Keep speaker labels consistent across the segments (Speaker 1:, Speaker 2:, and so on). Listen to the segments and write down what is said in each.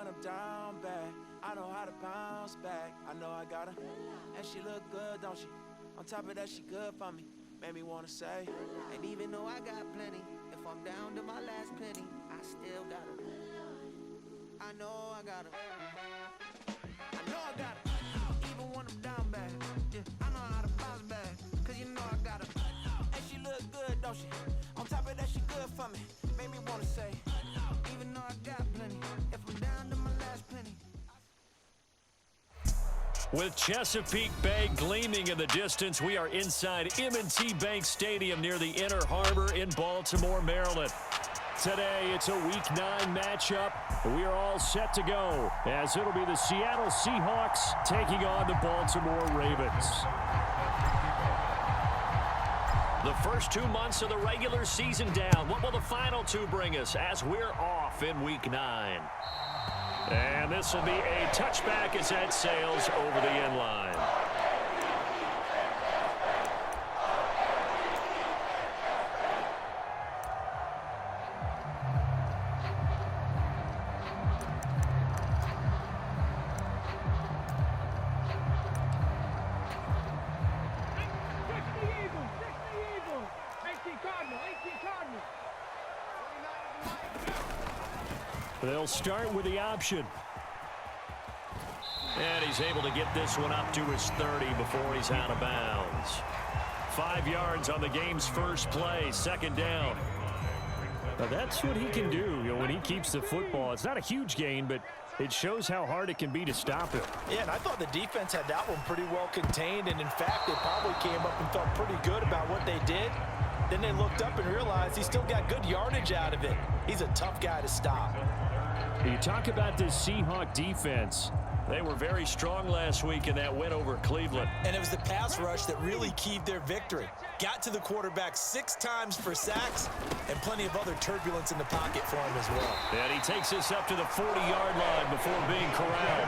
Speaker 1: I'm down bad, I know how to bounce back. I know I got her, and she look good, don't she? On top of that, she good for me. Made me wanna say, and even though I got plenty, if I'm down to my last penny, I still got her. I know I got her. I know I got her. Even when I'm down bad, yeah, I know how to bounce back. Cause you know I got her. And she look good, don't she? On top of that, she good for me. Made me wanna say, even though I got plenty, if I'm down to my last penny.
Speaker 2: With Chesapeake Bay gleaming in the distance, we are inside M&T Bank Stadium near the Inner Harbor in Baltimore, Maryland. Today, it's a Week 9 matchup. We are all set to go, as it'll be the Seattle Seahawks taking on the Baltimore Ravens. The first 2 months of the regular season down. What will the final 2 bring us as we're off in Week 9? And this will be a touchback as that sails over the end line. They'll start with the option. And he's able to get this one up to his 30 before he's out of bounds. 5 yards on the game's first play, second down. Now that's what he can do, when he keeps the football. It's not a huge gain, but it shows how hard it can be to stop him.
Speaker 3: Yeah, and I thought the defense had that one pretty well contained, and in fact, they probably came up and felt pretty good about what they did. Then they looked up and realized he still got good yardage out of it. He's a tough guy to stop.
Speaker 2: You talk about this Seahawk defense. They were very strong last week in that win over Cleveland.
Speaker 3: And it was the pass rush that really keyed their victory. Got to the quarterback 6 times for sacks and plenty of other turbulence in the pocket for him as well.
Speaker 2: And he takes us up to the 40-yard line before being corralled.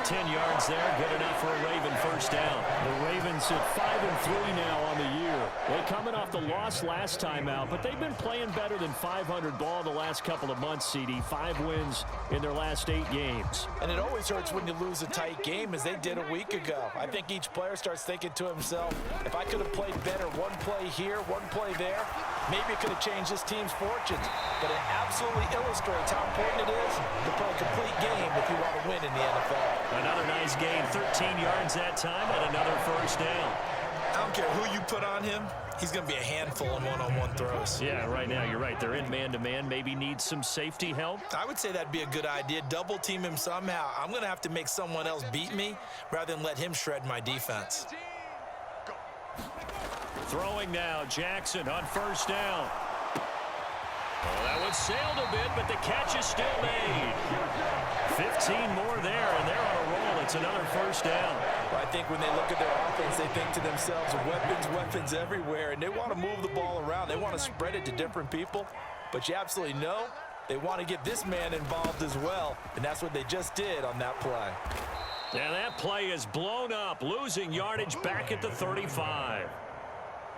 Speaker 2: 10 yards there, good enough for a Raven first down. The Ravens at 5-3 now on the year. They're coming off the loss last time out, but they've been playing better than 500 ball the last couple of months, CD. 5 wins in their last 8 games.
Speaker 3: And it always hurts when you lose a tight game, as they did a week ago. I think each player starts thinking to himself, if I could have played better one play here, one play there, maybe it could have changed this team's fortunes. But it absolutely illustrates how important it is to play a complete game if you want to win in the NFL.
Speaker 2: Another nice gain, 13 yards that time, and another first down.
Speaker 3: I don't care who you put on him, he's going to be a handful in one-on-one throws.
Speaker 2: Yeah, right now, you're right. They're in man-to-man, maybe need some safety help.
Speaker 3: I would say that'd be a good idea. Double team him somehow. I'm going to have to make someone else beat me rather than let him shred my defense.
Speaker 2: Throwing now, Jackson on first down. Well, that one sailed a bit, but the catch is still made. 15 more there, and they're on a roll. It's another first down.
Speaker 3: Well, I think when they look at their offense, they think to themselves, weapons everywhere, and they want to move the ball around. They want to spread it to different people, but you absolutely know they want to get this man involved as well, and that's what they just did on that play.
Speaker 2: And that play is blown up, losing yardage back at the 35.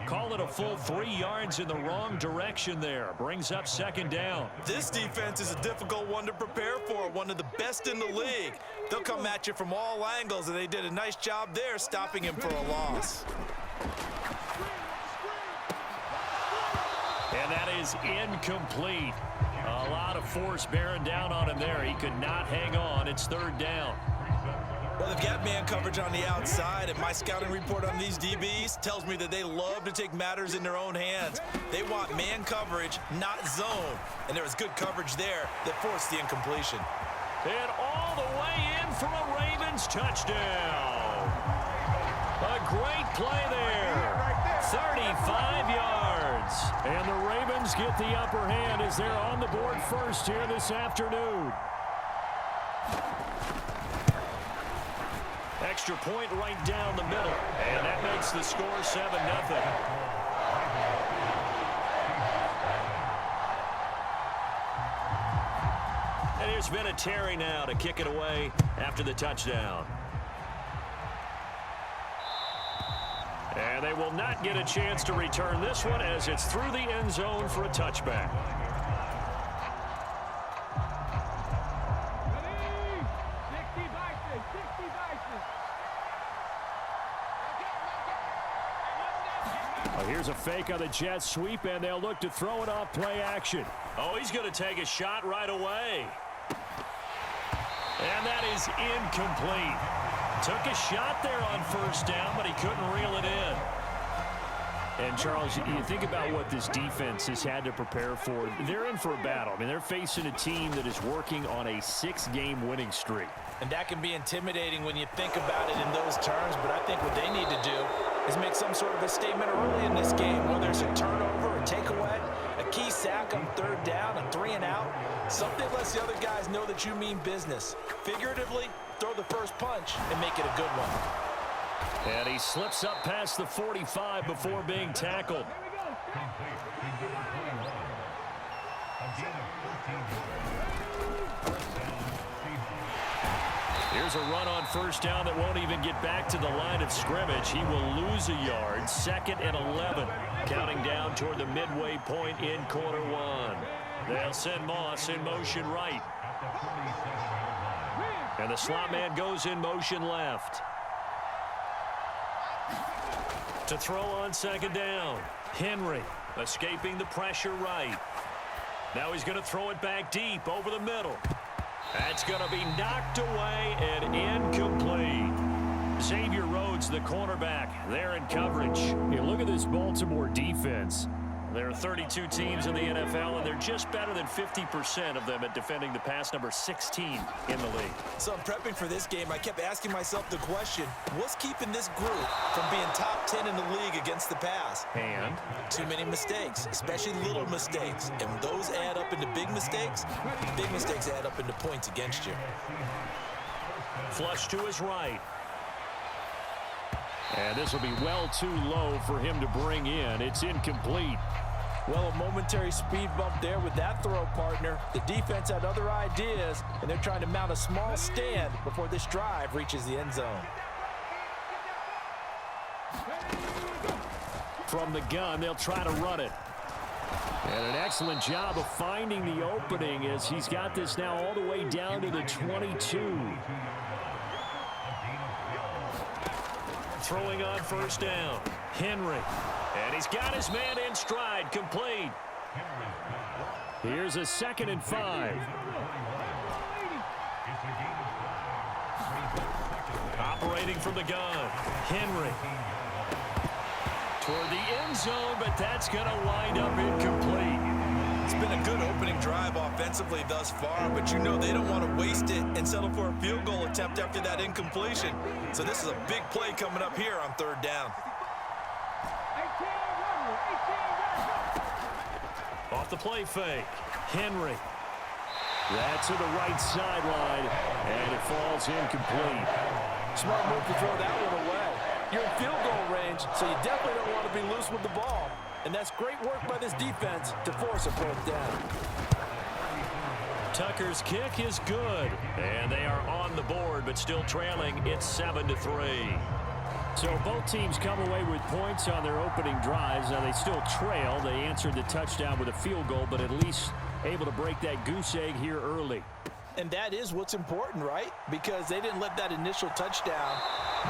Speaker 2: Call it a full 3 yards in the wrong direction there. Brings up second down.
Speaker 3: This defense is a difficult one to prepare for, one of the best in the league. They'll come at you from all angles, and they did a nice job there stopping him for a loss.
Speaker 2: And that is incomplete. A lot of force bearing down on him there. He could not hang on. It's third down.
Speaker 3: Well, they've got man coverage on the outside, and my scouting report on these DBs tells me that they love to take matters in their own hands. They want man coverage, not zone. And there was good coverage there that forced the incompletion.
Speaker 2: And all the way in for a Ravens touchdown. A great play there. 35 yards. And the Ravens get the upper hand as they're on the board first here this afternoon. Extra point right down the middle. And that makes the score 7-0. And here's Vinatieri now to kick it away after the touchdown. And they will not get a chance to return this one as it's through the end zone for a touchback. Here's a fake on the jet sweep, and they'll look to throw it off play action. Oh, he's going to take a shot right away. And that is incomplete. Took a shot there on first down, but he couldn't reel it in. And, Charles, you think about what this defense has had to prepare for. They're in for a battle. I mean, they're facing a team that is working on a 6-game winning streak.
Speaker 3: And that can be intimidating when you think about it in those terms, but I think what they need to do is make some sort of a statement early in this game, whether it's a turnover, a takeaway, a key sack on third down, a 3-and-out. Something lets the other guys know that you mean business. Figuratively, throw the first punch and make it a good one.
Speaker 2: And he slips up past the 45 before being tackled. Here's a run on first down that won't even get back to the line of scrimmage. He will lose a yard. 2nd and 11. Counting down toward the midway point in quarter one. They'll send Moss in motion right. And the slot man goes in motion left. To throw on 2nd down. Henry escaping the pressure right. Now he's going to throw it back deep over the middle. That's going to be knocked away and incomplete. Xavier Rhodes, the cornerback, there in coverage. Hey, look at this Baltimore defense. There are 32 teams in the NFL, and they're just better than 50% of them at defending the pass, number 16 in the league.
Speaker 3: So I'm prepping for this game. I kept asking myself the question, what's keeping this group from being top 10 in the league against the pass?
Speaker 2: And?
Speaker 3: Too many mistakes, especially little mistakes. And when those add up into big mistakes add up into points against you.
Speaker 2: Flush to his right. And this will be well too low for him to bring in. It's incomplete.
Speaker 3: Well, a momentary speed bump there with that throw, partner. The defense had other ideas, and they're trying to mount a small stand before this drive reaches the end zone.
Speaker 2: From the gun, they'll try to run it. And an excellent job of finding the opening as he's got this now all the way down to the 22. Throwing on first down. Henry. And he's got his man in stride. Complete. Here's a 2nd and 5. Operating from the gun. Henry. Toward the end zone, but that's going to wind up incomplete.
Speaker 3: It's been a good opening drive offensively thus far, but you know they don't want to waste it and settle for a field goal attempt after that incompletion. So this is a big play coming up here on third down.
Speaker 2: Off the play fake. Henry. That's to the right sideline, and it falls incomplete.
Speaker 3: Smart move to throw that one away. You're in field goal range, so you definitely don't want to be loose with the ball. And that's great work by this defense to force a fourth down.
Speaker 2: Tucker's kick is good. And they are on the board, but still trailing. It's 7-3. So both teams come away with points on their opening drives. Now they still trail. They answered the touchdown with a field goal, but at least able to break that goose egg here early.
Speaker 3: And that is what's important, right? Because they didn't let that initial touchdown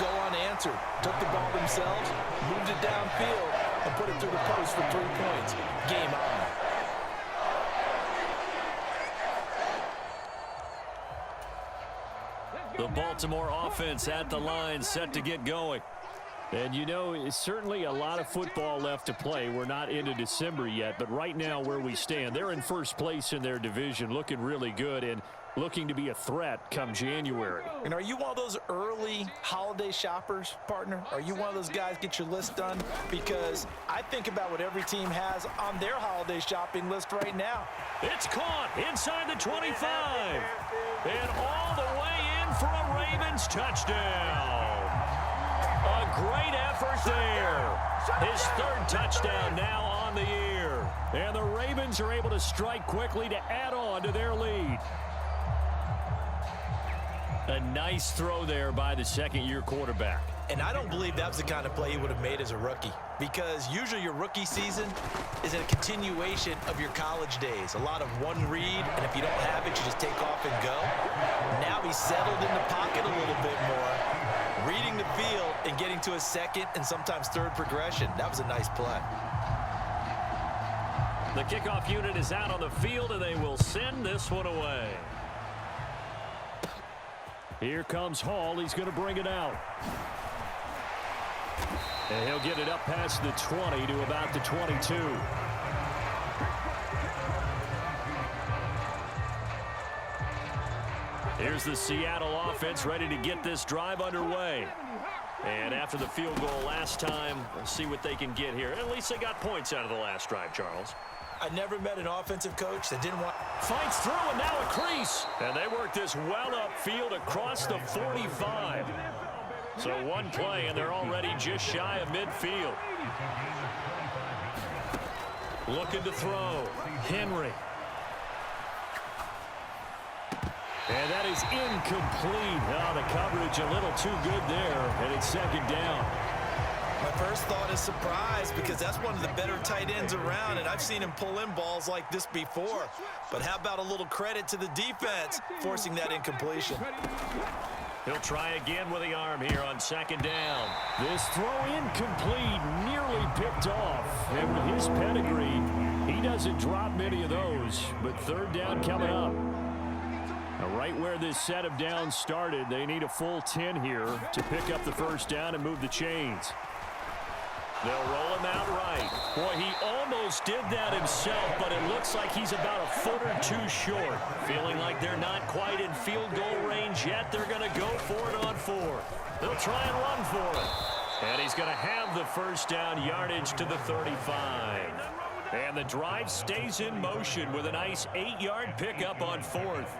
Speaker 3: go unanswered. Took the ball themselves, moved it downfield, and put it through the post for 3 points. Game on.
Speaker 2: The Baltimore offense at the line, set to get going. And you know, it's certainly a lot of football left to play. We're not into December yet, but right now where we stand, they're in first place in their division, looking really good and looking to be a threat come January.
Speaker 3: And are you one of those early holiday shoppers, partner? Are you one of those guys get your list done? Because I think about what every team has on their holiday shopping list right now.
Speaker 2: It's caught inside the 25. And all the way in for a Ravens touchdown. A great effort there. His 3rd touchdown now on the year. And the Ravens are able to strike quickly to add on to their lead. A nice throw there by the 2nd-year quarterback.
Speaker 3: And I don't believe that was the kind of play he would have made as a rookie, because usually your rookie season is a continuation of your college days. A lot of one read, and if you don't have it, you just take off and go. Now he's settled in the pocket a little bit more, and getting to a second and sometimes third progression. That was a nice play.
Speaker 2: The kickoff unit is out on the field, and they will send this one away. Here comes Hall. He's going to bring it out. And he'll get it up past the 20 to about the 22. Here's the Seattle offense ready to get this drive underway. And after the field goal last time, we'll see what they can get here. At least they got points out of the last drive, Charles.
Speaker 3: I never met an offensive coach that didn't want...
Speaker 2: Fights through, and now a crease. And they work this well upfield across the 45. So one play, and they're already just shy of midfield. Looking to throw. Henry. And that is incomplete. Oh, the coverage a little too good there, and it's second down.
Speaker 3: My first thought is surprise, because that's one of the better tight ends around, and I've seen him pull in balls like this before. But how about a little credit to the defense forcing that incompletion?
Speaker 2: He'll try again with the arm here on second down. This throw incomplete, nearly picked off. And with his pedigree, he doesn't drop many of those. But third down coming up. Now, right where this set of downs started, they need a full 10 here to pick up the first down and move the chains. They'll roll him out right. Boy, he almost did that himself, but it looks like he's about a foot or two short. Feeling like they're not quite in field goal range yet, they're going to go for it on fourth. They'll try and run for it. And he's going to have the first down, yardage to the 35. And the drive stays in motion with a nice 8-yard pickup on fourth.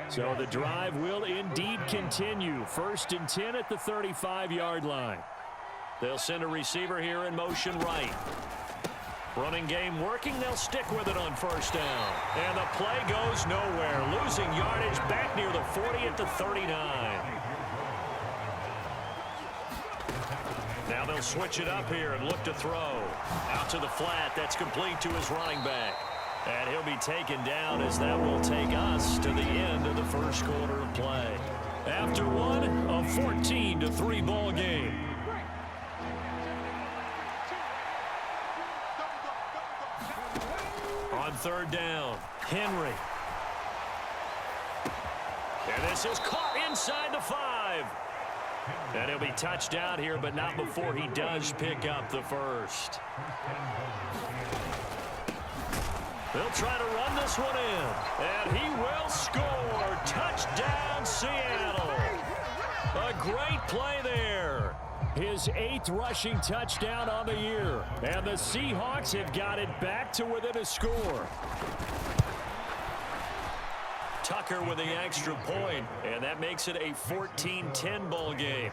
Speaker 2: So the drive will indeed continue. First and 10 at the 35-yard line. They'll send a receiver here in motion right. Running game working. They'll stick with it on first down. And the play goes nowhere. Losing yardage back near the 40 at the 39. Now they'll switch it up here and look to throw. Out to the flat. That's complete to his running back. And he'll be taken down as that will take us to the end of the first quarter of play. After one, a 14-3 ball game. On third down, Henry. And this is caught inside the 5. And he'll be touched out here, but not before he does pick up the first. They'll try to run this one in. And he will score. Touchdown, Seattle. A great play there. His 8th rushing touchdown on the year. And the Seahawks have got it back to within a score. Tucker with the extra point, and that makes it a 14-10 ball game.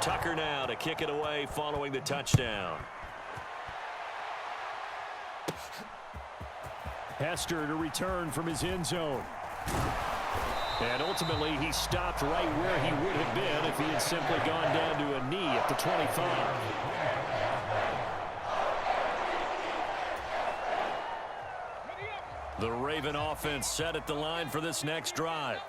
Speaker 2: Tucker now to kick it away following the touchdown. Hester to return from his end zone. And ultimately, he stopped right where he would have been if he had simply gone down to a knee at the 25. The Raven offense set at the line for this next drive.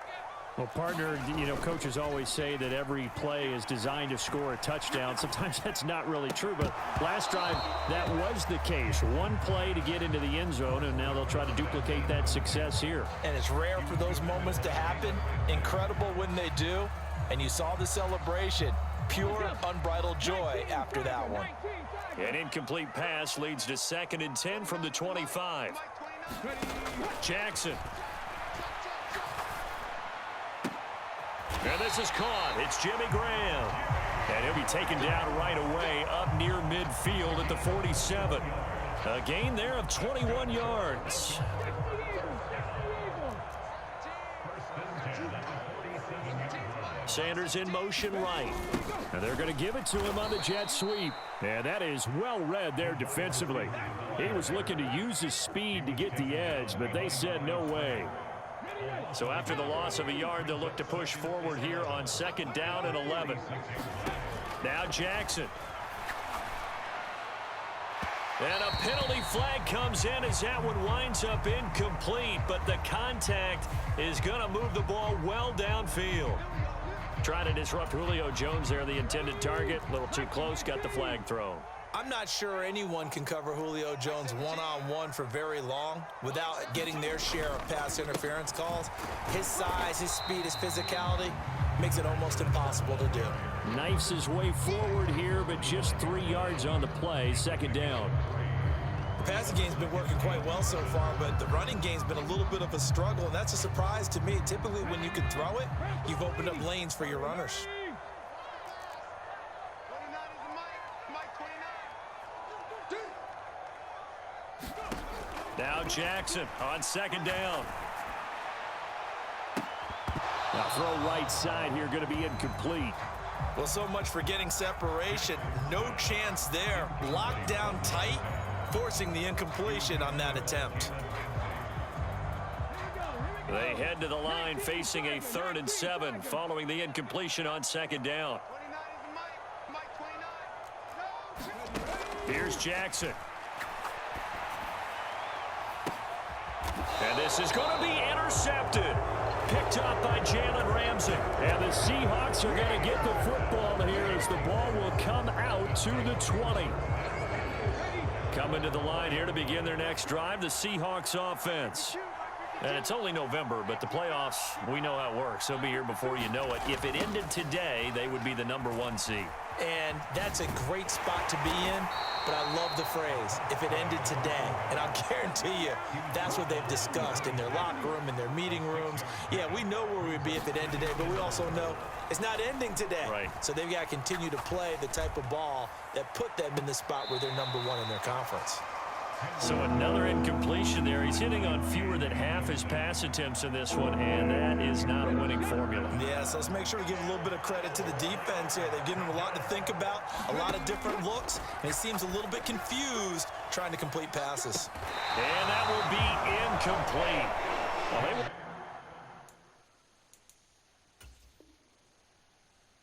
Speaker 4: Well, partner, you know, coaches always say that every play is designed to score a touchdown. Sometimes that's not really true, but last drive, that was the case. One play to get into the end zone, and now they'll try to duplicate that success here.
Speaker 3: And it's rare for those moments to happen. Incredible when they do. And you saw the celebration. Pure, unbridled joy after that one.
Speaker 2: An incomplete pass leads to 2nd and 10 from the 25. Jackson. And this is caught. It's Jimmy Graham. And he'll be taken down right away up near midfield at the 47. A gain there of 21 yards. Sanders in motion right. And they're going to give it to him on the jet sweep. And that is well read there defensively. He was looking to use his speed to get the edge, but they said no way. So after the loss of a yard, they'll look to push forward here on 2nd down and 11. Now Jackson. And a penalty flag comes in as that one winds up incomplete, but the contact is going to move the ball well downfield. Trying to disrupt Julio Jones there, the intended target. A little too close, got the flag thrown.
Speaker 3: I'm not sure anyone can cover Julio Jones one-on-one for very long without getting their share of pass interference calls. His size, his speed, his physicality makes it almost impossible to do.
Speaker 4: Knifes his way forward here, but just 3 yards on the play. Second down.
Speaker 3: The passing game's been working quite well so far, but the running game's been a little bit of a struggle, and that's a surprise to me. Typically, when you can throw it, you've opened up lanes for your runners.
Speaker 2: Now Jackson on second down.
Speaker 4: Now throw right side here, going to be incomplete.
Speaker 3: Well, so much for getting separation. No chance there. Locked down tight, forcing the incompletion on that attempt.
Speaker 2: They head to the line facing a 3rd and 7 following the incompletion on second down. Here's Jackson. And this is going to be intercepted. Picked up by Jalen Ramsey. And the Seahawks are going to get the football here as the ball will come out to the 20. Coming to the line here to begin their next drive, the Seahawks offense. And it's only November, but the playoffs, we know how it works. They'll be here before you know it. If it ended today, they would be the #1 seed.
Speaker 3: And that's a great spot to be in, but I love the phrase, if it ended today. And I'll guarantee you, that's what they've discussed in their locker room, in their meeting rooms. Yeah, we know where we'd be if it ended today, but we also know it's not ending today.
Speaker 2: Right.
Speaker 3: So they've got to continue to play the type of ball that put them in the spot where they're #1 in their conference.
Speaker 2: So another incompletion there. He's hitting on fewer than half his pass attempts in this one, and that is not a winning formula.
Speaker 3: Yeah, so let's make sure we give a little bit of credit to the defense here. They've given him a lot to think about, a lot of different looks, and he seems a little bit confused trying to complete passes.
Speaker 2: And that will be incomplete. Well, they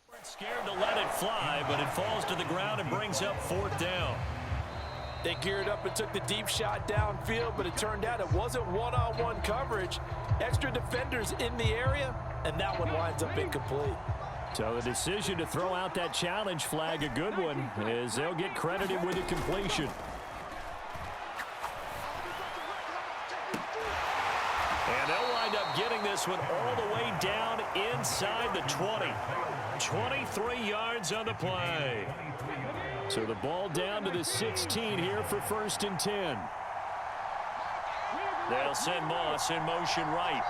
Speaker 2: weren't scared to let it fly, but it falls to the ground and brings up 4th down.
Speaker 3: They geared up and took the deep shot downfield, but it turned out it wasn't one-on-one coverage. Extra defenders in the area, and that one winds up incomplete.
Speaker 4: So the decision to throw out that challenge flag, a good one, is they'll get credited with a completion.
Speaker 2: And they'll wind up getting this one all the way down inside the 20. 23 yards on the play.
Speaker 4: So the ball down to the 16 here for 1st and 10.
Speaker 2: They'll send Moss in motion right.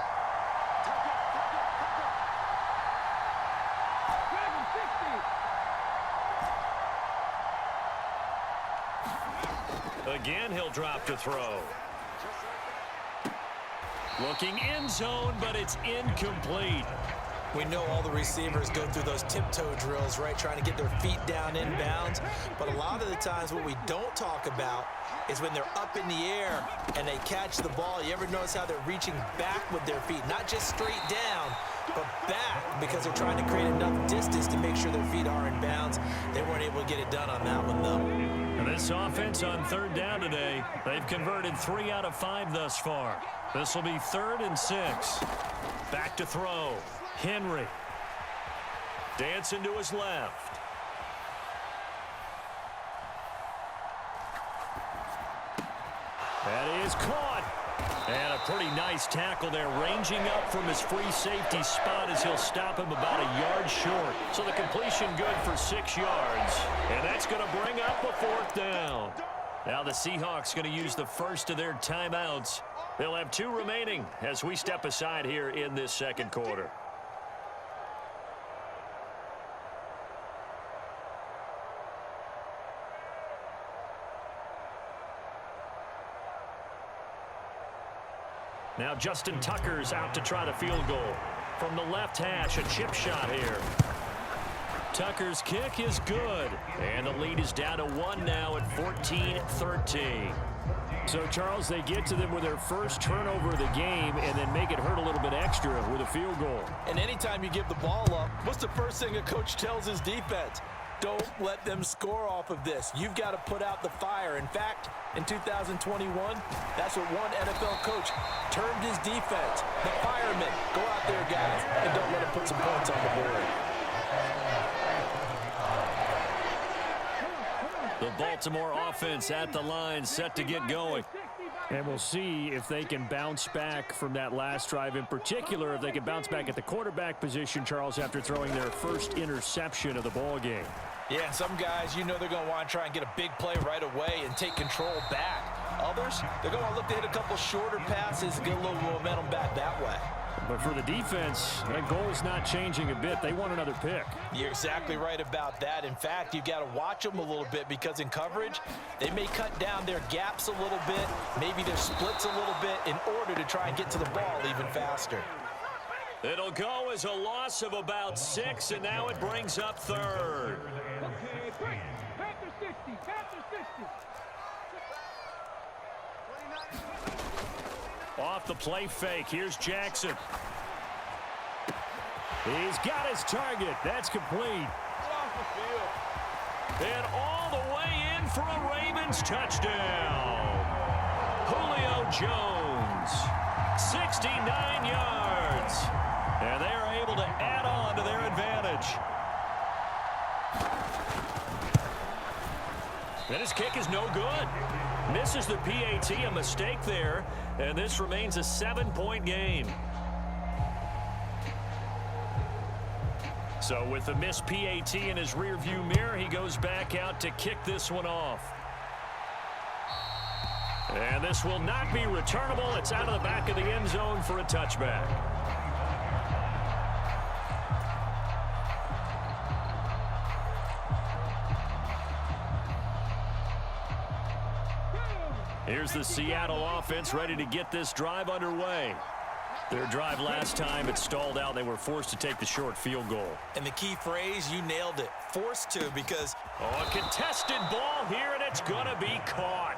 Speaker 2: Again, he'll drop to throw. Looking end zone, but it's incomplete.
Speaker 3: We know all the receivers go through those tiptoe drills, right, trying to get their feet down inbounds. But a lot of the times what we don't talk about is when they're up in the air and they catch the ball. You ever notice how they're reaching back with their feet? Not just straight down, but back, because they're trying to create enough distance to make sure their feet are in bounds. They weren't able to get it done on that one, though.
Speaker 2: And this offense on 3rd down today, they've converted 3 out of 5 thus far. This will be 3rd and 6. Back to throw. Henry dancing to his left.
Speaker 4: That is caught.
Speaker 2: And a pretty nice tackle there, ranging up from his free safety spot as he'll stop him about a yard short. So the completion good for 6 yards. And that's going to bring up a 4th down. Now the Seahawks going to use the first of their timeouts. They'll have 2 remaining as we step aside here in this 2nd quarter. Now Justin Tucker's out to try the field goal. From the left hash, a chip shot here. Tucker's kick is good. And the lead is down to 1 now at 14-13.
Speaker 4: So, Charles, they get to them with their first turnover of the game and then make it hurt a little bit extra with a field goal.
Speaker 3: And anytime you give the ball up, what's the first thing a coach tells his defense? Don't let them score off of this. You've got to put out the fire. In fact, in 2021, that's what one NFL coach termed his defense, the firemen. Go out there, guys, and don't let them put some points on the board.
Speaker 2: The Baltimore offense at the line, set to get going.
Speaker 4: And we'll see if they can bounce back from that last drive, in particular, if they can bounce back at the quarterback position, Charles, after throwing their first interception of the ball game.
Speaker 3: Yeah, some guys, you know they're going to want to try and get a big play right away and take control back. Others, they're going to look to hit a couple shorter passes and get a little momentum back that way.
Speaker 4: But for the defense, that goal's not changing a bit. They want another pick.
Speaker 3: You're exactly right about that. In fact, you've got to watch them a little bit because in coverage, they may cut down their gaps a little bit, maybe their splits a little bit in order to try and get to the ball even faster.
Speaker 2: It'll go as a loss of about 6, and now it brings up third. Off the play fake, here's Jackson. He's got his target. That's complete. And all the way in for a Ravens touchdown. Julio Jones, 69 yards. And they are able to add on to their advantage. And his kick is no good. Misses the PAT, a mistake there, and this remains a 7-point game. So with the missed PAT in his rearview mirror, he goes back out to kick this one off. And this will not be returnable. It's out of the back of the end zone for a touchback. Here's the Seattle offense ready to get this drive underway. Their drive last time, it stalled out. They were forced to take the short field goal.
Speaker 3: And the key phrase, you nailed it, forced to, because...
Speaker 2: Oh, a contested ball here, and it's going to be caught.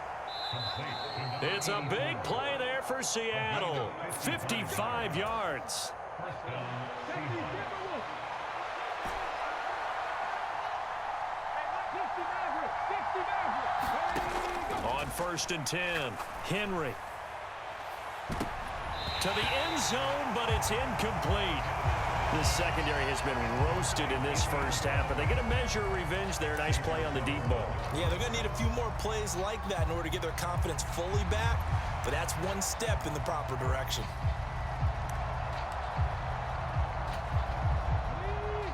Speaker 2: It's a big play there for Seattle. 55 yards. On 1st and 10, Henry. To the end zone, but it's incomplete. This secondary has been roasted in this first half, but they get a measure of revenge there. Nice play on the deep ball.
Speaker 3: Yeah, they're going to need a few more plays like that in order to get their confidence fully back, but that's one step in the proper direction.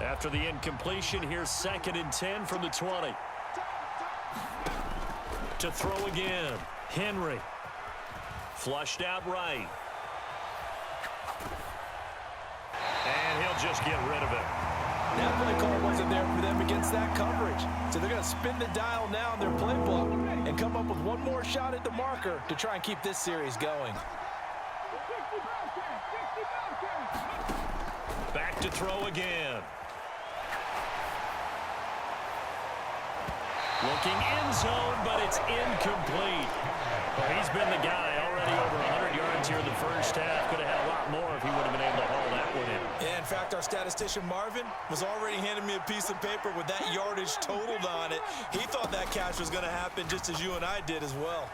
Speaker 2: After the incompletion, here's 2nd and 10 from the 20. To throw again, Henry. Flushed out right. And he'll just get rid of it.
Speaker 3: That play call wasn't there for them against that coverage. So they're going to spin the dial now in their playbook and come up with one more shot at the marker to try and keep this series going.
Speaker 2: Back to throw again. Looking end zone, but it's incomplete. Well, he's been the guy already over 100 yards here in the first half. Could have had a lot more if he would have been able to haul that one in.
Speaker 3: Yeah, in fact, our statistician Marvin was already handing me a piece of paper with that yardage totaled on it. He thought that catch was going to happen just as you and I did as well.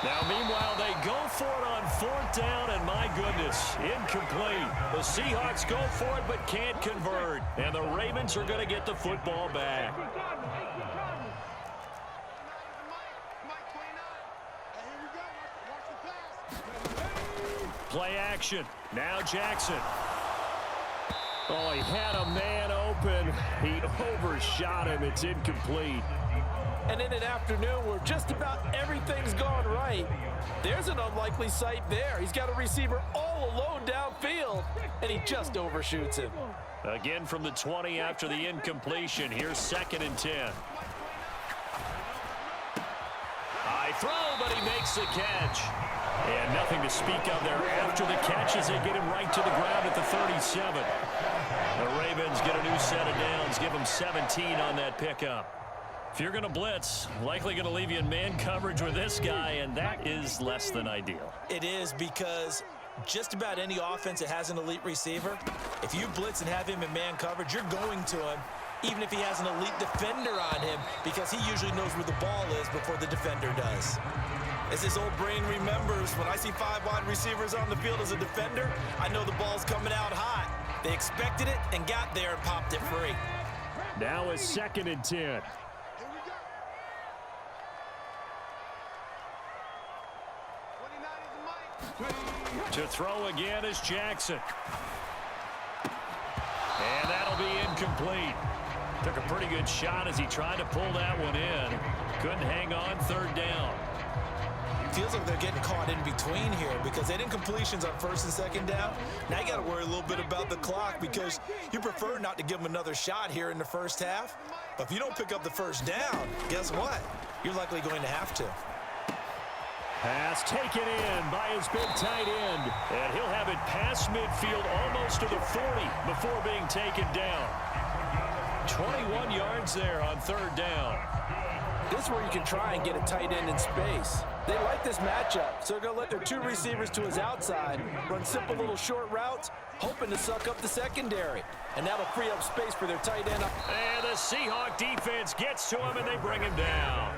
Speaker 2: Now, meanwhile, they go for it on 4th down, and my goodness, incomplete. The Seahawks go for it but can't convert, and the Ravens are going to get the football back. Play action. Now Jackson. Oh, he had a man open. He overshot him. It's incomplete.
Speaker 3: And in an afternoon where just about everything's gone right, there's an unlikely sight there. He's got a receiver all alone downfield, and he just overshoots him.
Speaker 2: Again from the 20 after the incompletion. Here's 2nd and 10. High throw, but he makes the catch. And nothing to speak of there after the catch as they get him right to the ground at the 37. The Ravens get a new set of downs, give them 17 on that pickup. If you're going to blitz, likely going to leave you in man coverage with this guy, and that is less than ideal.
Speaker 3: It is, because just about any offense that has an elite receiver, if you blitz and have him in man coverage, you're going to him, even if he has an elite defender on him, because he usually knows where the ball is before the defender does. As his old brain remembers, when I see 5 wide receivers on the field as a defender, I know the ball's coming out hot. They expected it and got there and popped it free.
Speaker 4: Now a 2nd and 10. To throw again is Jackson. And that'll be incomplete. Took a pretty good shot as he tried to pull that one in. Couldn't hang on 3rd down.
Speaker 3: Feels like they're getting caught in between here because they didn't completions on 1st and 2nd down. Now you got to worry a little bit about the clock because you prefer not to give them another shot here in the 1st half. But if you don't pick up the 1st down, guess what? You're likely going to have to.
Speaker 4: Pass taken in by his big tight end. And he'll have it past midfield almost to the 40 before being taken down. 21 yards there on 3rd down.
Speaker 3: This is where you can try and get a tight end in space. They like this matchup, so they're going to let their 2 receivers to his outside, run simple little short routes, hoping to suck up the secondary. And that'll free up space for their tight end.
Speaker 4: And the Seahawk defense gets to him, and they bring him down.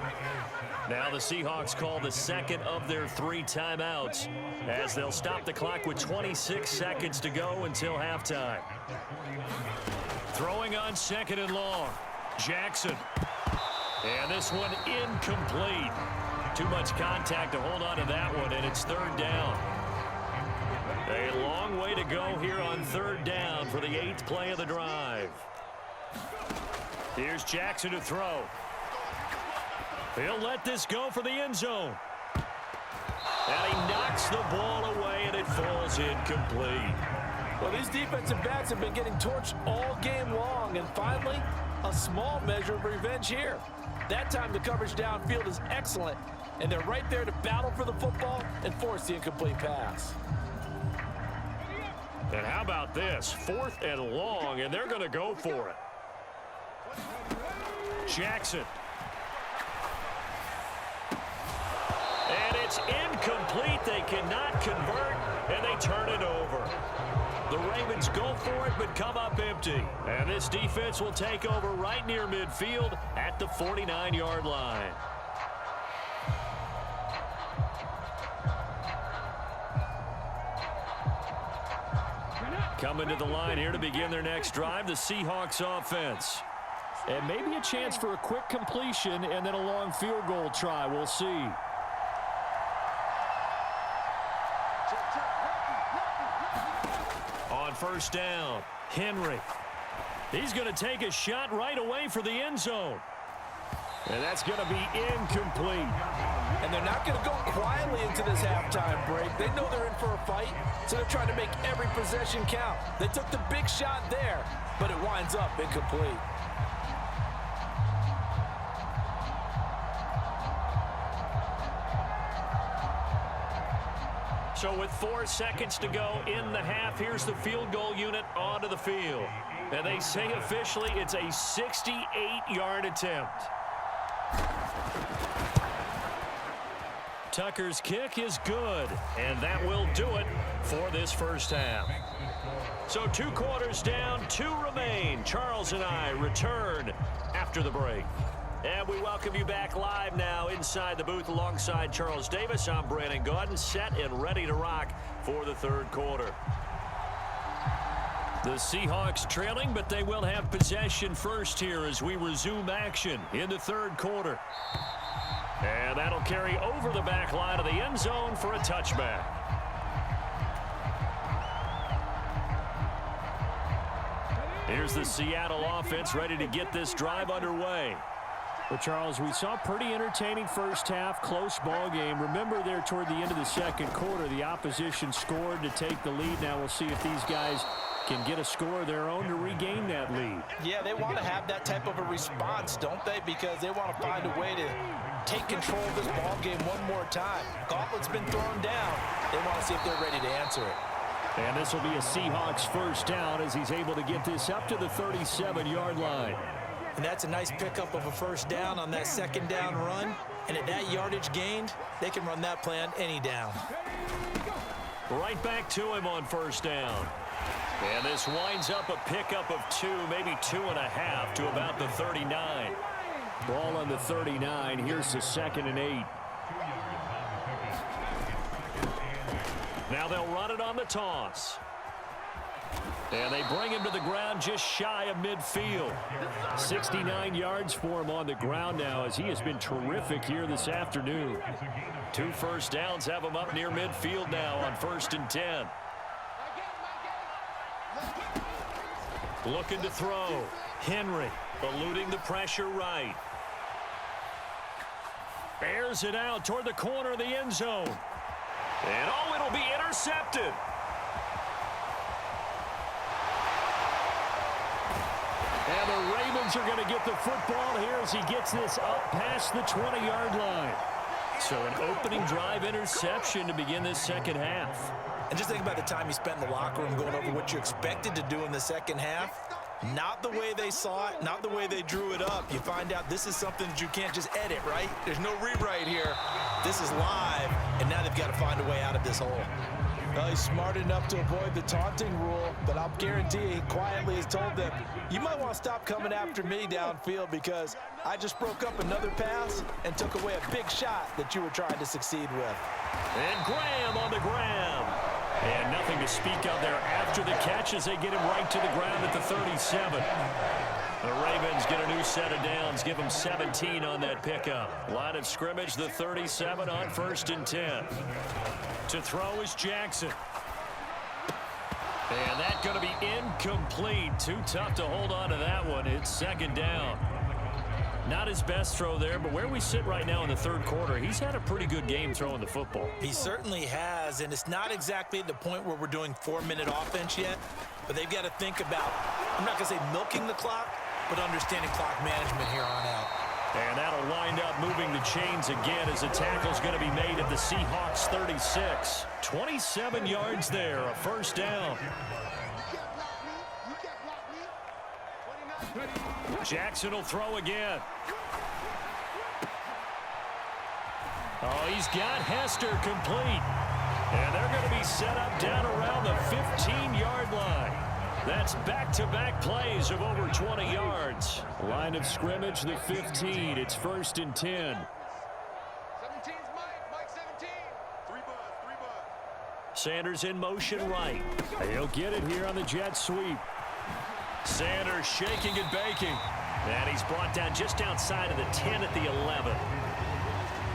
Speaker 4: Now the Seahawks call the 2nd of their 3 timeouts as they'll stop the clock with 26 seconds to go until halftime. Throwing on 2nd and long. Jackson. And this one incomplete. Too much contact to hold on to that one, and it's 3rd down. A long way to go here on 3rd down for the 8th play of the drive. Here's Jackson to throw. He'll let this go for the end zone. And he knocks the ball away, and it falls incomplete.
Speaker 3: Well, these defensive backs have been getting torched all game long, and finally, a small measure of revenge here. That time the coverage downfield is excellent, and they're right there to battle for the football and force the incomplete pass.
Speaker 4: And how about this? 4th and long, and they're going to go for it. Jackson. And it's incomplete. They cannot convert, and they turn it over. The Ravens go for it, but come up empty. And this defense will take over right near midfield at the 49-yard line. Coming to the line here to begin their next drive, the Seahawks offense. And maybe a chance for a quick completion and then a long field goal try. We'll see. On 1st down, Henry. He's going to take a shot right away for the end zone. And that's going to be incomplete.
Speaker 3: And they're not going to go quietly into this halftime break. They know they're in for a fight, so they're trying to make every possession count. They took the big shot there, but it winds up incomplete.
Speaker 4: So with 4 seconds to go in the half, here's the field goal unit onto the field. And they say officially it's a 68-yard attempt. Tucker's kick is good, and that will do it for this 1st half. So 2 quarters down, 2 remain. Charles and I return after the break. And we welcome you back live now inside the booth alongside Charles Davis. I'm Brandon Gaudin, set and ready to rock for the 3rd quarter. The Seahawks trailing, but they will have possession first here as we resume action in the 3rd quarter. And that'll carry over the back line of the end zone for a touchback. Here's the Seattle offense ready to get this drive underway. Well, Charles, we saw a pretty entertaining 1st half, close ball game. Remember there toward the end of the 2nd quarter, the opposition scored to take the lead. Now we'll see if these guys can get a score of their own to regain that lead.
Speaker 3: Yeah, they want to have that type of a response, don't they? Because they want to find a way to take control of this ball game one more time. Gauntlet's been thrown down. They want to see if they're ready to answer it.
Speaker 4: And this will be a Seahawks 1st down as he's able to get this up to the 37-yard line.
Speaker 3: And that's a nice pickup of a 1st down on that 2nd down run. And at that yardage gained, they can run that play on any down.
Speaker 4: Right back to him on 1st down. And this winds up a pickup of 2, maybe 2.5 to about the 39. Ball on the 39. Here's the 2nd and 8.
Speaker 2: Now they'll run it on the toss. And they bring him to the ground just shy of midfield. 69 yards for him on the ground now as he has been terrific here this afternoon. 2 first downs have him up near midfield now on 1st and 10. Looking to throw. Henry eluding the pressure right. Airs it out toward the corner of the end zone. And it'll be intercepted. And the Ravens are going to get the football here as he gets this up past the 20-yard line. So an opening drive interception to begin this second half.
Speaker 3: And just think about the time you spent in the locker room going over what you expected to do in the second half. Not the way they saw it, not the way they drew it up. You find out this is something that you can't just edit, right? There's no rewrite here. This is live, and now they've got to find a way out of this hole. Well, he's smart enough to avoid the taunting rule, but I'll guarantee he quietly has told them, you might want to stop coming after me downfield because I just broke up another pass and took away a big shot that you were trying to succeed with.
Speaker 2: And Graham on the ground. And nothing to speak of there after the catch as they get him right to the ground at the 37. The Ravens get a new set of downs, give them 17 on that pickup. Line of scrimmage, the 37 on 1st and 10. To throw is Jackson. And that's going to be incomplete. Too tough to hold on to that one. It's 2nd down. Not his best throw there, but where we sit right now in the 3rd quarter, he's had a pretty good game throwing the football.
Speaker 3: He certainly has, and it's not exactly at the point where we're doing 4-minute offense yet, but they've got to think about, I'm not going to say milking the clock, but understanding clock management here on out.
Speaker 2: And that'll wind up moving the chains again as the tackle's going to be made at the Seahawks 36. 27 yards there, a 1st down. Jackson will throw again. Oh, he's got Hester complete. And they're going to be set up down around the 15-yard line. That's back-to-back plays of over 20 yards. Line of scrimmage, the 15. It's 1st and 10.
Speaker 5: 17's Mike 17. 3 bud.
Speaker 2: Sanders in motion right. He'll get it here on the jet sweep. Sanders shaking and baking. And he's brought down just outside of the 10 at the 11.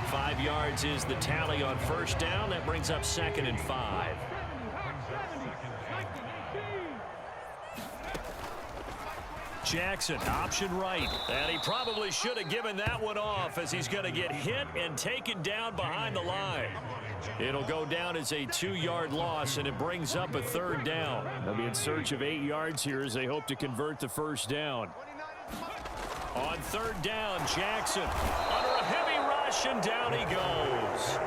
Speaker 2: 5 yards is the tally on 1st down. That brings up 2nd and 5. Jackson, option right. And he probably should have given that one off as he's going to get hit and taken down behind the line. It'll go down as a 2-yard loss, and it brings up a 3rd down. They'll be in search of 8 yards here as they hope to convert the 1st down. On 3rd down, Jackson under a heavy rush, and down he goes.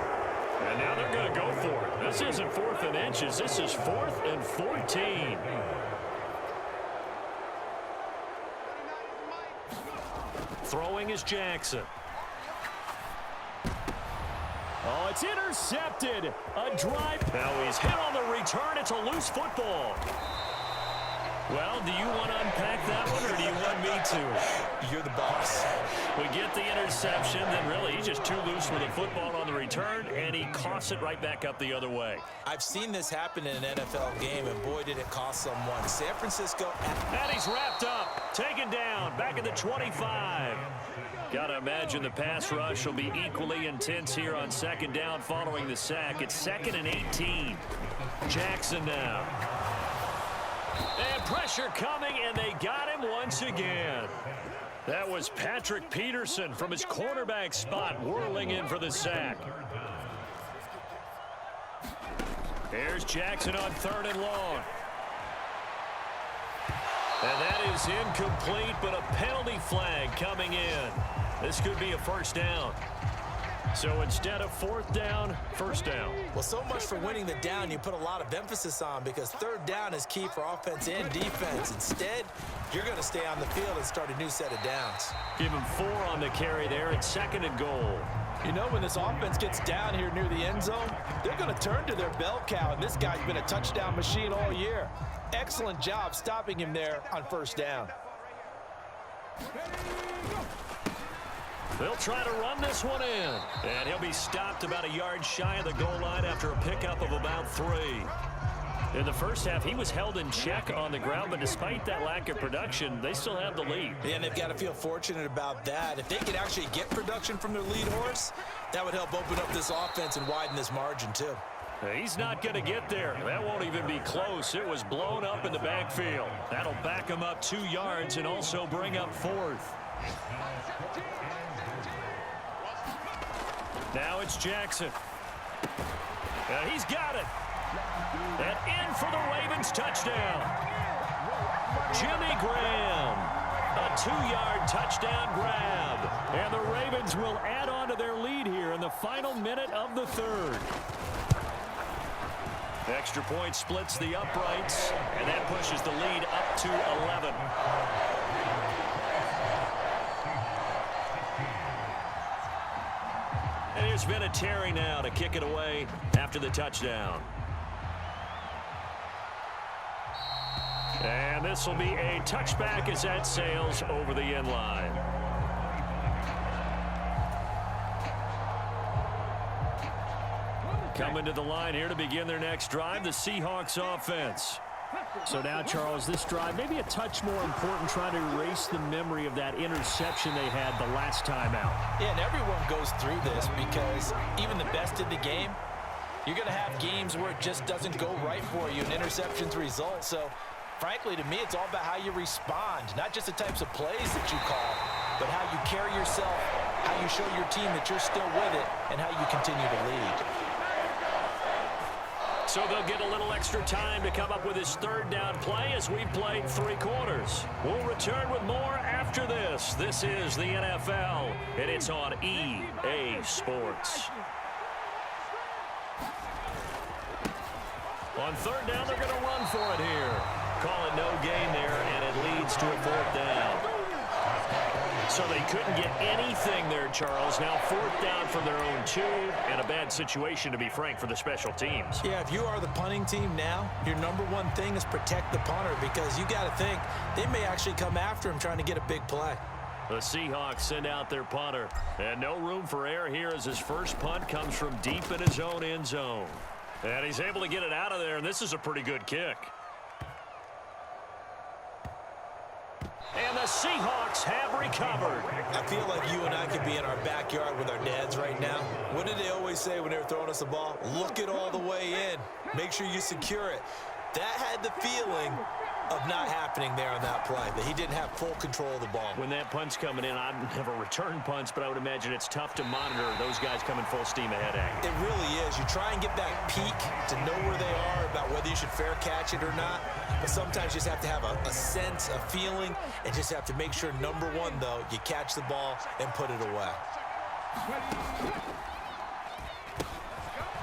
Speaker 2: And now they're going to go for it. This isn't 4th and inches. This is 4th and 14. Throwing is Jackson. Oh, it's intercepted. A drive. Now he's hit on the return. It's a loose football. Well, do you want to unpack that one, or do you want me to?
Speaker 3: You're the boss.
Speaker 2: We get the interception, then really he's just too loose with the football on the return, and he coughs it right back up the other way.
Speaker 3: I've seen this happen in an NFL game, and boy, did it cost someone. San Francisco.
Speaker 2: And he's wrapped up, taken down, back at the 25. Got to imagine the pass rush will be equally intense here on 2nd down following the sack. It's 2nd and 18. Jackson now. And pressure coming, and they got him once again. That was Patrick Peterson from his cornerback spot whirling in for the sack. There's Jackson on 3rd and long. And that is incomplete, but a penalty flag coming in. This could be a 1st down. So instead of 4th down, 1st down.
Speaker 3: Well, so much for winning the down you put a lot of emphasis on, because 3rd down is key for offense and defense. Instead, you're going to stay on the field and start a new set of downs.
Speaker 2: Give him 4 on the carry there at 2nd and goal.
Speaker 3: You know, when this offense gets down here near the end zone, they're going to turn to their bell cow, and this guy's been a touchdown machine all year. Excellent job stopping him there on 1st down.
Speaker 2: They'll try to run this one in. And he'll be stopped about a yard shy of the goal line after a pickup of about 3. In the first half, he was held in check on the ground, but despite that lack of production, they still have the lead.
Speaker 3: Yeah, and they've got to feel fortunate about that. If they could actually get production from their lead horse, that would help open up this offense and widen this margin too.
Speaker 2: He's not going to get there. That won't even be close. It was blown up in the backfield. That'll back him up 2 yards and also bring up 4th. Now it's Jackson. He's got it. And in for the Ravens touchdown. Jimmy Graham. A 2-yard touchdown grab. And the Ravens will add on to their lead here in the final minute of the 3rd. Extra point splits the uprights, and that pushes the lead up to 11. And here's Vinatieri now to kick it away after the touchdown. And this will be a touchback as that sails over the end line. Coming to the line here to begin their next drive, the Seahawks offense.
Speaker 4: So now, Charles, this drive may be a touch more important, trying to erase the memory of that interception they had the last time out.
Speaker 3: Yeah, and everyone goes through this because even the best in the game, you're going to have games where it just doesn't go right for you, and interceptions result. So, frankly, to me, it's all about how you respond, not just the types of plays that you call, but how you carry yourself, how you show your team that you're still with it, and how you continue to lead.
Speaker 2: So they'll get a little extra time to come up with his 3rd down play as we've played 3 quarters. We'll return with more after this. This is the NFL, and it's on EA Sports. On 3rd down, they're going to run for it here. Call it no gain there, and it leads to a 4th down. So they couldn't get anything there, Charles. Now 4th down from their own 2, and a bad situation, to be frank, for the special teams.
Speaker 3: Yeah, if you are the punting team now, your number one thing is protect the punter, because you got to think they may actually come after him trying to get a big play.
Speaker 2: The Seahawks send out their punter, and no room for error here as his first punt comes from deep in his own end zone. And he's able to get it out of there, and this is a pretty good kick. And the Seahawks have recovered.
Speaker 3: I feel like you and I could be in our backyard with our dads right now. What did they always say when they were throwing us the ball? Look it all the way in. Make sure you secure it. That had the feeling of not happening there on that play, that he didn't have full control of the ball.
Speaker 2: When that punt's coming in, I've never returned punts, but I would imagine it's tough to monitor those guys coming full steam ahead at you.
Speaker 3: It really is. You try and get that peek to know where they are, about whether you should fair catch it or not, but sometimes you just have to have a sense, a feeling, and just have to make sure, number one, though, you catch the ball and put it away.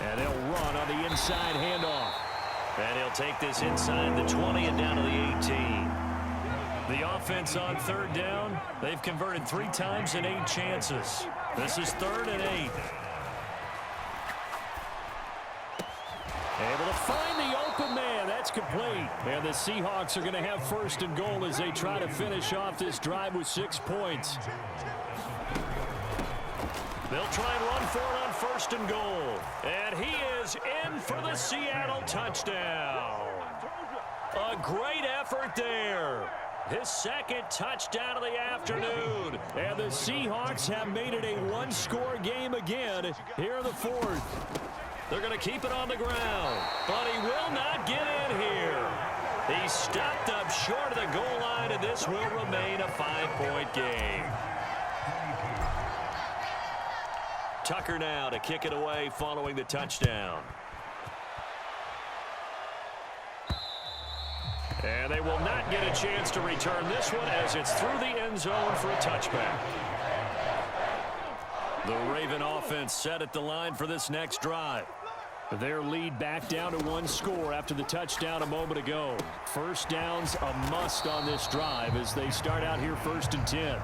Speaker 2: And they'll run on the inside handoff. And he'll take this inside the 20 and down to the 18. The offense on 3rd down, they've converted 3 times in 8 chances. This is 3rd and 8. Able to find the open man. That's complete. And the Seahawks are going to have 1st and goal as they try to finish off this drive with 6 points. They'll try and run for it on 1st and goal. And he is in for the Seattle touchdown. A great effort there. His 2nd touchdown of the afternoon. And the Seahawks have made it a 1-score game again here in the 4th. They're going to keep it on the ground, but he will not get in here. He stopped up short of the goal line, and this will remain a 5-point game. Tucker now to kick it away following the touchdown. And they will not get a chance to return this one as it's through the end zone for a touchback. The Raven offense set at the line for this next drive. Their lead back down to 1 score after the touchdown a moment ago. 1st down's a must on this drive as they start out here 1st and 10.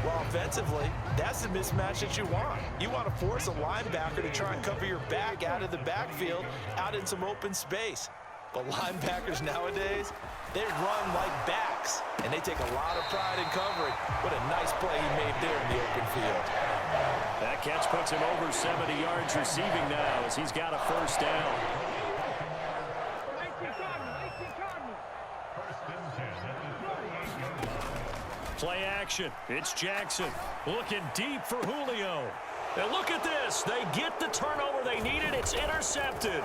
Speaker 3: Well, offensively, that's the mismatch that you want. You want to force a linebacker to try and cover your back out of the backfield, out in some open space. But linebackers nowadays, they run like backs, and they take a lot of pride in covering. What a nice play he made there in the open field.
Speaker 2: That catch puts him over 70 yards receiving now as he's got a first down. Play action. It's Jackson looking deep for Julio. And look at this. They get the turnover they needed. It's intercepted.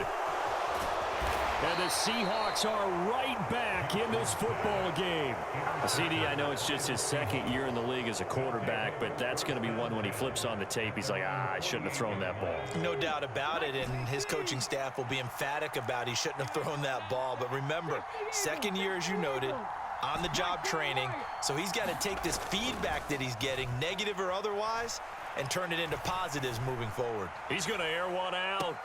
Speaker 2: And the Seahawks are right back in this football game. CD, I know it's just his second year in the league as a quarterback, but that's going to be one when he flips on the tape. He's like, I shouldn't have thrown that ball.
Speaker 3: No doubt about it, and his coaching staff will be emphatic about he shouldn't have thrown that ball. But remember, second year, as you noted, on-the-job training, so he's got to take this feedback that he's getting, negative or otherwise, and turn it into positives moving forward.
Speaker 2: He's going to air one out.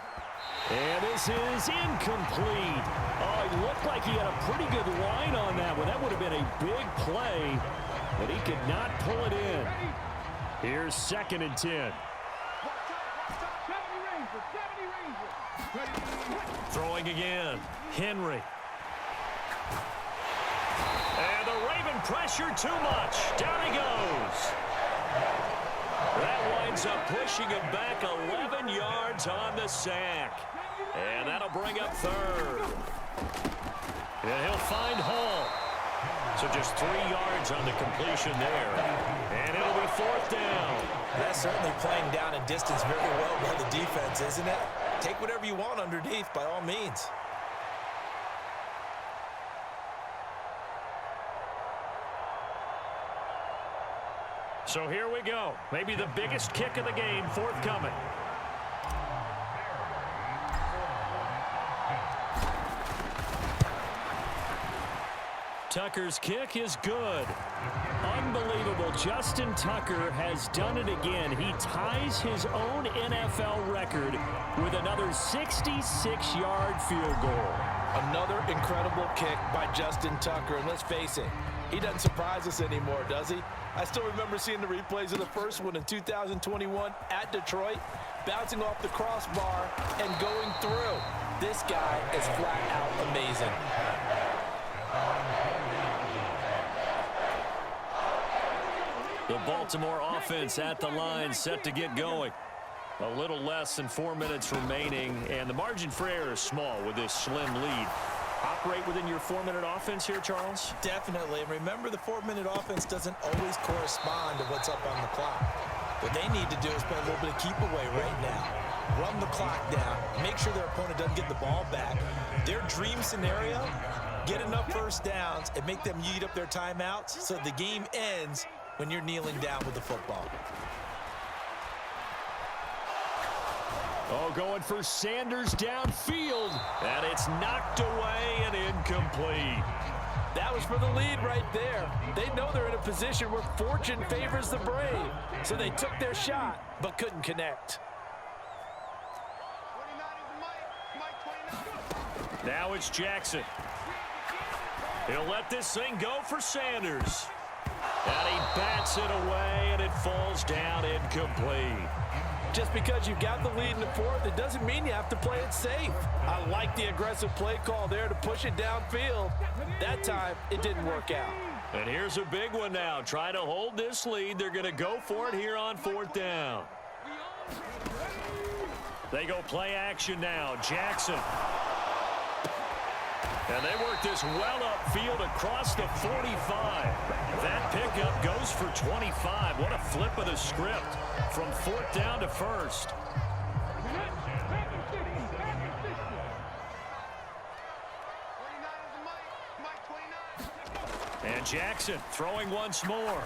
Speaker 2: And this is incomplete. Oh, it looked like he had a pretty good line on that one. That would have been a big play, but he could not pull it in. Here's 2nd and 10. Throwing again. Henry. And the Raven pressure too much. Down he goes. That winds up pushing him back 11 yards on the sack. And that'll bring up 3rd. And he'll find Hall. So just 3 yards on the completion there. And it'll be 4th down.
Speaker 3: That's certainly playing down and distance very well by the defense, isn't it? Take whatever you want underneath, by all means.
Speaker 2: So here we go. Maybe the biggest kick of the game forthcoming. Tucker's kick is good. Unbelievable. Justin Tucker has done it again. He ties his own NFL record with another 66-yard field goal.
Speaker 3: Another incredible kick by Justin Tucker. And let's face it, he doesn't surprise us anymore, does he? I still remember seeing the replays of the first one in 2021 at Detroit, bouncing off the crossbar and going through. This guy is flat out amazing.
Speaker 2: The Baltimore offense at the line, set to get going. A little less than 4 minutes remaining, and the margin for error is small with this slim lead. Operate within your 4-minute offense here, Charles?
Speaker 3: Definitely. And remember, the 4-minute offense doesn't always correspond to what's up on the clock. What they need to do is play a little bit of keep away right now. Run the clock down. Make sure their opponent doesn't get the ball back. Their dream scenario, get enough first downs and make them eat up their timeouts so the game ends when you're kneeling down with the football.
Speaker 2: Oh, going for Sanders downfield. And it's knocked away and incomplete.
Speaker 3: That was for the lead right there. They know they're in a position where fortune favors the brave. So they took their shot, but couldn't connect.
Speaker 2: Now it's Jackson. He'll let this thing go for Sanders. And he bats it away, and it falls down incomplete.
Speaker 3: Just because you've got the lead in the fourth, it doesn't mean you have to play it safe. I like the aggressive play call there to push it downfield. That time, it didn't work out.
Speaker 2: And here's a big one now. Trying to hold this lead. They're going to go for it here on 4th down. They go play action now. Jackson. And they work this well upfield across the 45. That pickup goes for 25. What a flip of the script from 4th down to 1st. And Jackson throwing once more.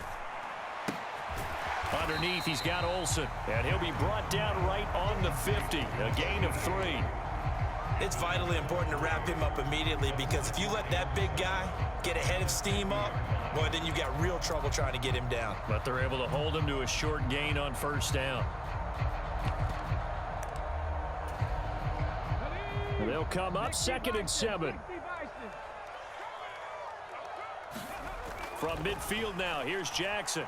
Speaker 2: Underneath, he's got Olsen. And he'll be brought down right on the 50. A gain of 3.
Speaker 3: It's vitally important to wrap him up immediately, because if you let that big guy get ahead of steam up, boy, then you've got real trouble trying to get him down.
Speaker 2: But they're able to hold him to a short gain on 1st down. They'll come up 2nd and 7. From midfield now, here's Jackson.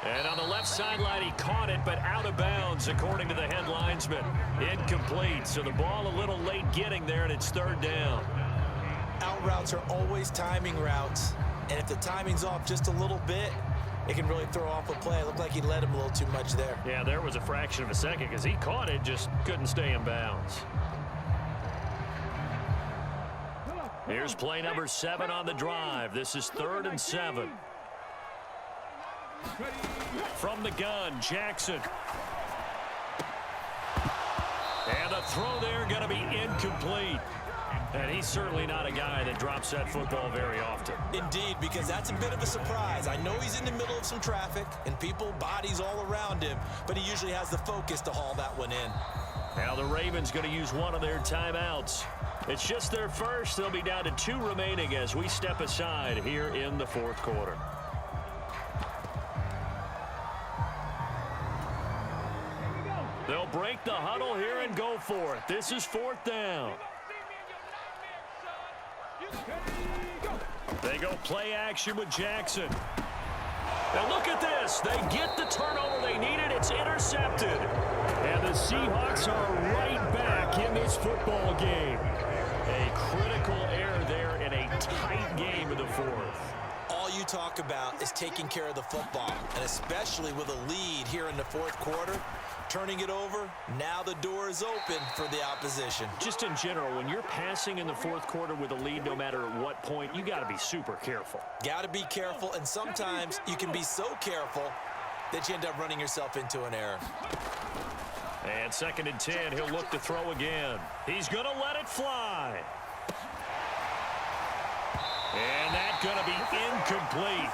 Speaker 4: And on the left sideline, he caught it, but out of bounds, according to the head linesman. Incomplete, so the ball a little late getting there, and it's third down.
Speaker 3: Out routes are always timing routes, and if the timing's off just a little bit, it can really throw off a play. It looked like he led him a little too much there.
Speaker 4: Yeah, there was a fraction of a second because he caught it, just couldn't stay in bounds. Here's play number 7 on the drive. This is 3rd and 7. From the gun, Jackson. And the throw there going to be incomplete. And he's certainly not a guy that drops that football very often.
Speaker 3: Indeed, because that's a bit of a surprise. I know he's in the middle of some traffic and people, bodies all around him, but he usually has the focus to haul that one in.
Speaker 4: Now the Ravens going to use one of their timeouts. It's just their first. They'll be down to 2 remaining as we step aside here in the 4th quarter. They'll break the huddle here and go for it. This is 4th down. They go play action with Jackson. Now look at this. They get the turnover they needed. It's intercepted. And the Seahawks are right back in this football game. A critical error there in a tight game in the 4th.
Speaker 3: All you talk about is taking care of the football, and especially with a lead here in the 4th quarter, turning it over, now the door is open for the opposition.
Speaker 4: Just in general, when you're passing in the 4th quarter with a lead, no matter at what point, you got to be super careful.
Speaker 3: Got to be careful, and sometimes you can be so careful that you end up running yourself into an error.
Speaker 4: And 2nd and 10, he'll look to throw again. He's going to let it fly. And that's going to be incomplete.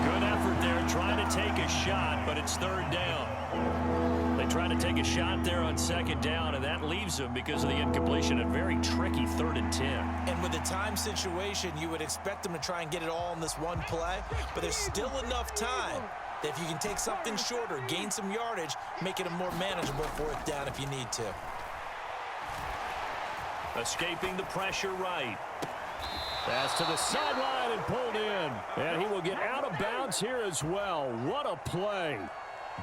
Speaker 4: Good effort there trying to take a shot, but it's 3rd down. They try to take a shot there on 2nd down, and that leaves them because of the incompletion. A very tricky 3rd and 10.
Speaker 3: And with the time situation, you would expect them to try and get it all in this one play, but there's still enough time that if you can take something shorter, gain some yardage, make it a more manageable 4th down if you need to.
Speaker 4: Escaping the pressure right. Pass to the sideline and pulled in. And he will get out of bounds here as well. What a play.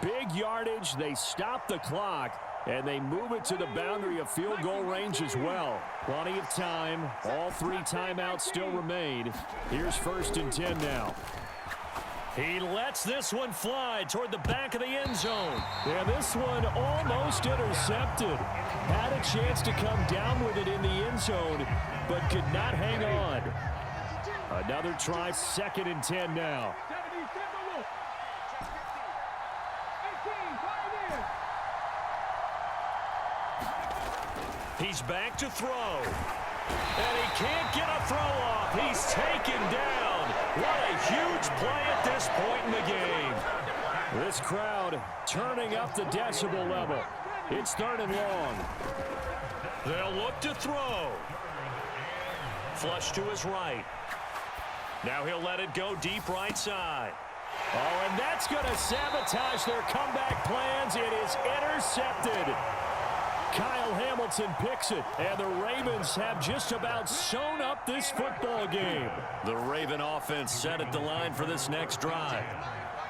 Speaker 4: Big yardage. They stop the clock, and they move it to the boundary of field goal range as well. Plenty of time. All 3 timeouts still remain. Here's 1st and 10 now. He lets this one fly toward the back of the end zone. And this one almost intercepted. Had a chance to come down with it in the end zone, but could not hang on. Another try, 2nd and 10 now. He's back to throw. And he can't get a throw off. He's taken down. What a huge play at this point in the game. This crowd turning up the decibel level. It's 3rd and long. They'll look to throw. Flush to his right. Now he'll let it go deep right side. Oh, and that's going to sabotage their comeback plans. It is intercepted. Kyle Hamilton picks it, and the Ravens have just about sewn up this football game. The Raven offense set at the line for this next drive.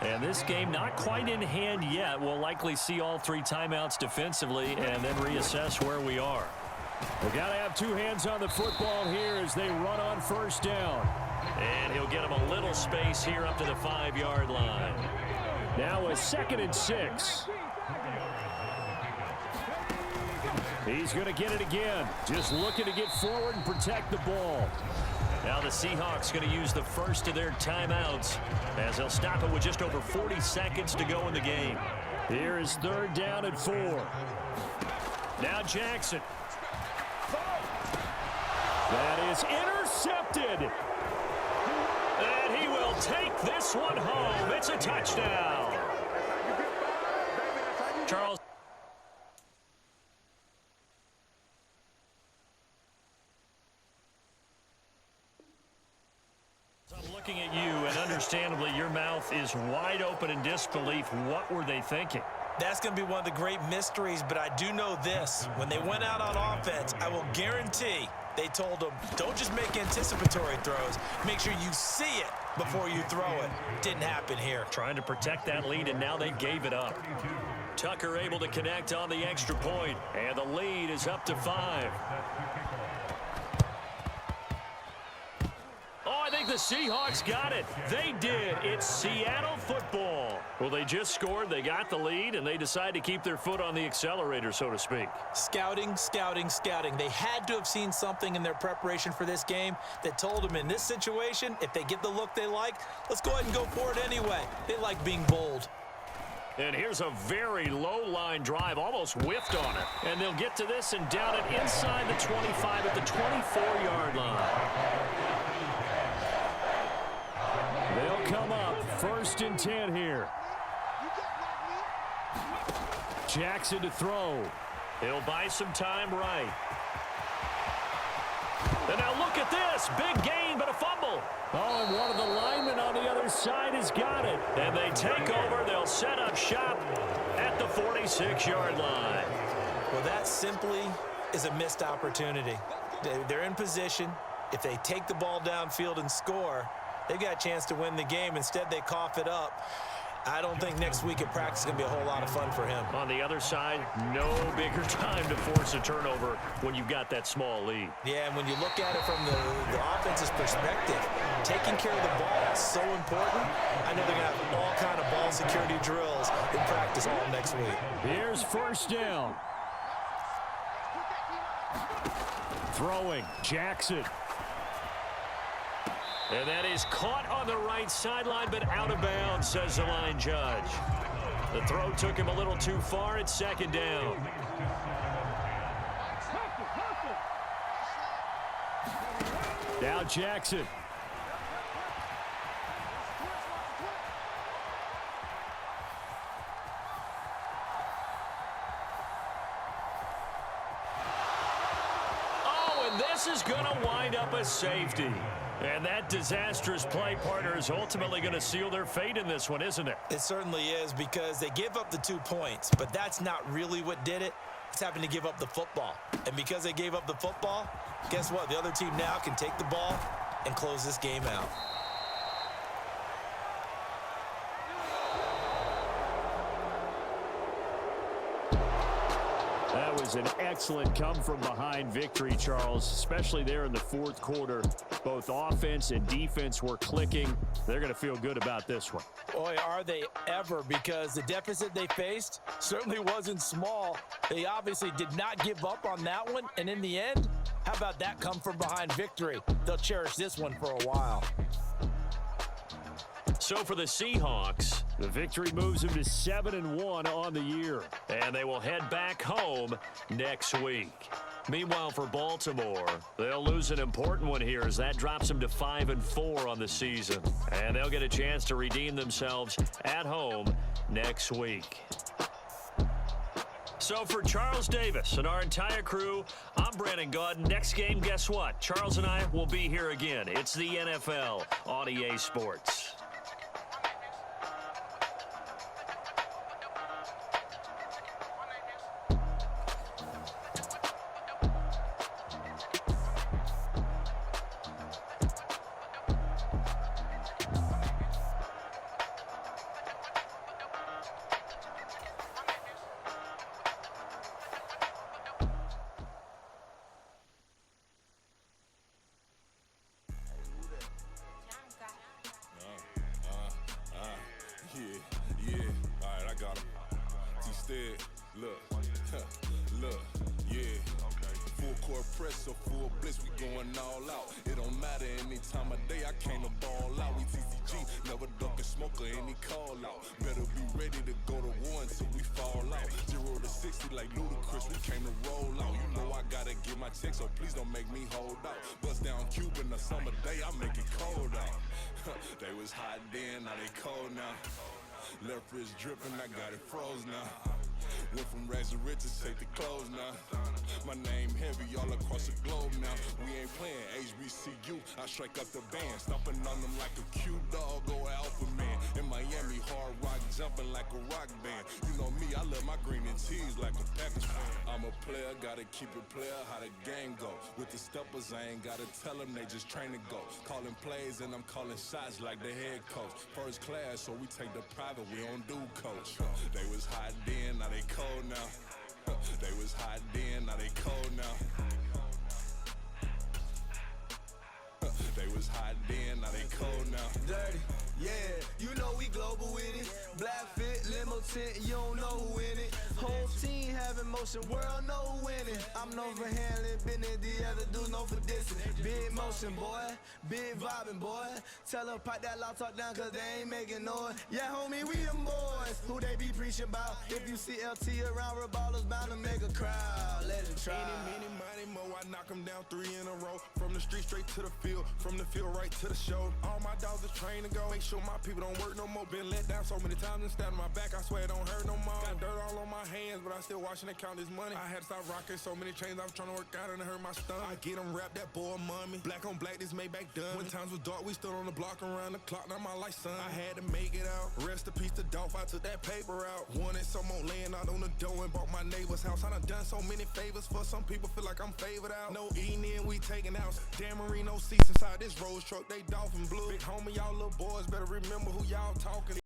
Speaker 4: And this game not quite in hand yet. We'll likely see all 3 timeouts defensively and then reassess where we are. We've got to have 2 hands on the football here as they run on 1st down. And he'll get him a little space here up to the 5-yard line. Now a 2nd and 6. He's going to get it again. Just looking to get forward and protect the ball. Now the Seahawks going to use the first of their timeouts as they'll stop it with just over 40 seconds to go in the game. Here is 3rd down and 4. Now Jackson. That is intercepted. And he will take this one home. It's a touchdown. Charles. I'm looking at you, and understandably, your mouth is wide open in disbelief. What were they thinking?
Speaker 3: That's going to be one of the great mysteries, but I do know this. When they went out on offense, I will guarantee They told him, don't just make anticipatory throws. Make sure you see it before you throw it. Didn't happen here.
Speaker 2: Trying to protect that lead, and now they gave it up. Tucker able to connect on the extra point, and the lead is up to 5. Oh, I think the Seahawks got it. They did. It's Seattle football. Well, they just scored, they got the lead, and they decide to keep their foot on the accelerator, so to speak.
Speaker 3: Scouting, scouting, scouting. They had to have seen something in their preparation for this game that told them in this situation, if they get the look they like, let's go ahead and go for it anyway. They like being bold.
Speaker 2: And here's a very low-line drive, almost whiffed on it. And they'll get to this and down it inside the 25 at the 24-yard line. They'll come up 1st and 10 here. Jackson to throw. He'll buy some time right. And now look at this. Big gain, but a fumble. Oh, and one of the linemen on the other side has got it. And they take over. They'll set up shop at the 46-yard line.
Speaker 3: Well, that simply is a missed opportunity. They're in position. If they take the ball downfield and score, they've got a chance to win the game. Instead, they cough it up. I don't think next week at practice is going to be a whole lot of fun for him.
Speaker 2: On the other side, no bigger time to force a turnover when you've got that small lead.
Speaker 3: Yeah, and when you look at it from the offense's perspective, taking care of the ball is so important. I know they're going to have all kind of ball security drills in practice all next week.
Speaker 4: Here's 1st down. Throwing, Jackson.
Speaker 2: And that is caught on the right sideline, but out of bounds, says the line judge. The throw took him a little too far. It's 2nd down.
Speaker 4: Now Jackson.
Speaker 2: Oh, and this is going to wind up a safety. And that disastrous play, partner, is ultimately going to seal their fate in this one, isn't it?
Speaker 3: It certainly is, because they give up the 2 points, but that's not really what did it. It's having to give up the football. And because they gave up the football, guess what? The other team now can take the ball and close this game out.
Speaker 4: That was an excellent come-from-behind victory, Charles, especially there in the 4th quarter. Both offense and defense were clicking. They're going to feel good about this one.
Speaker 3: Boy, are they ever, because the deficit they faced certainly wasn't small. They obviously did not give up on that one, and in the end, how about that come-from-behind victory? They'll cherish this one for a while.
Speaker 2: So for the Seahawks,
Speaker 4: the victory moves them to 7-1 on the year.
Speaker 2: And they will head back home next week. Meanwhile, for Baltimore, they'll lose an important one here as that drops them to 5-4 on the season. And they'll get a chance to redeem themselves at home next week. So for Charles Davis and our entire crew, I'm Brandon Gaudin. Next game, guess what? Charles and I will be here again. It's the NFL on EA Sports.
Speaker 5: Left wrist dripping, I got it froze now. Went from rags to riches, take the clothes now. My name heavy all across the globe now. We ain't playing HBC TCU, I strike up the band, stomping on them like a cute dog or alpha man. In Miami, hard rock jumping like a rock band. You know me, I love my green and tees like a Packers fan. I'm a player, gotta keep it player, how the game go. With the steppers, I ain't gotta tell them, they just train to go. Calling plays and I'm calling shots like the head coach. First class, so we take the private, we don't do coach. They was hot then, now they cold now. They was hot then, now they cold now. They was hot then, now they cold now.
Speaker 1: Dirty, yeah, you know we global with it. Black fit, limo tint, you don't know who in it. Whole team having motion, world know who winning. I'm known for handling business, the other dudes known for dissing. Big motion, boy, big vibing, boy. Tell her pipe that loud talk down, cause they ain't making noise. Yeah, homie, we them boys, who they be preaching about. If you see LT around, ballers bound to make a crowd. Let it try.
Speaker 5: Many, mighty mo, I knock them down 3 in a row. From the street straight to the field, from the field right to the show. All my dogs are trained to go. Make sure my people don't work no more. Been let down so many times and stabbed my back, I swear it don't hurt no more. Got dirt all on my hands, but I still watching it count this money. I had to stop rocking so many chains, I was trying to work out and it hurt my stomach. I get them wrapped, that boy mommy. Black on black, this Maybach done. When times was dark, we stood on the block around the clock, now my life son. I had to make it out. Rest in peace to Dolph, I took that paper out. Wanted some more laying out on the dough and bought my neighbor's house. I done so many favors for some people, feel like I'm favored out. No eating in, we taking out. Dan Marino seats inside this Rolls truck, they dolphin blue. Big homie, y'all little boys better remember who y'all talking.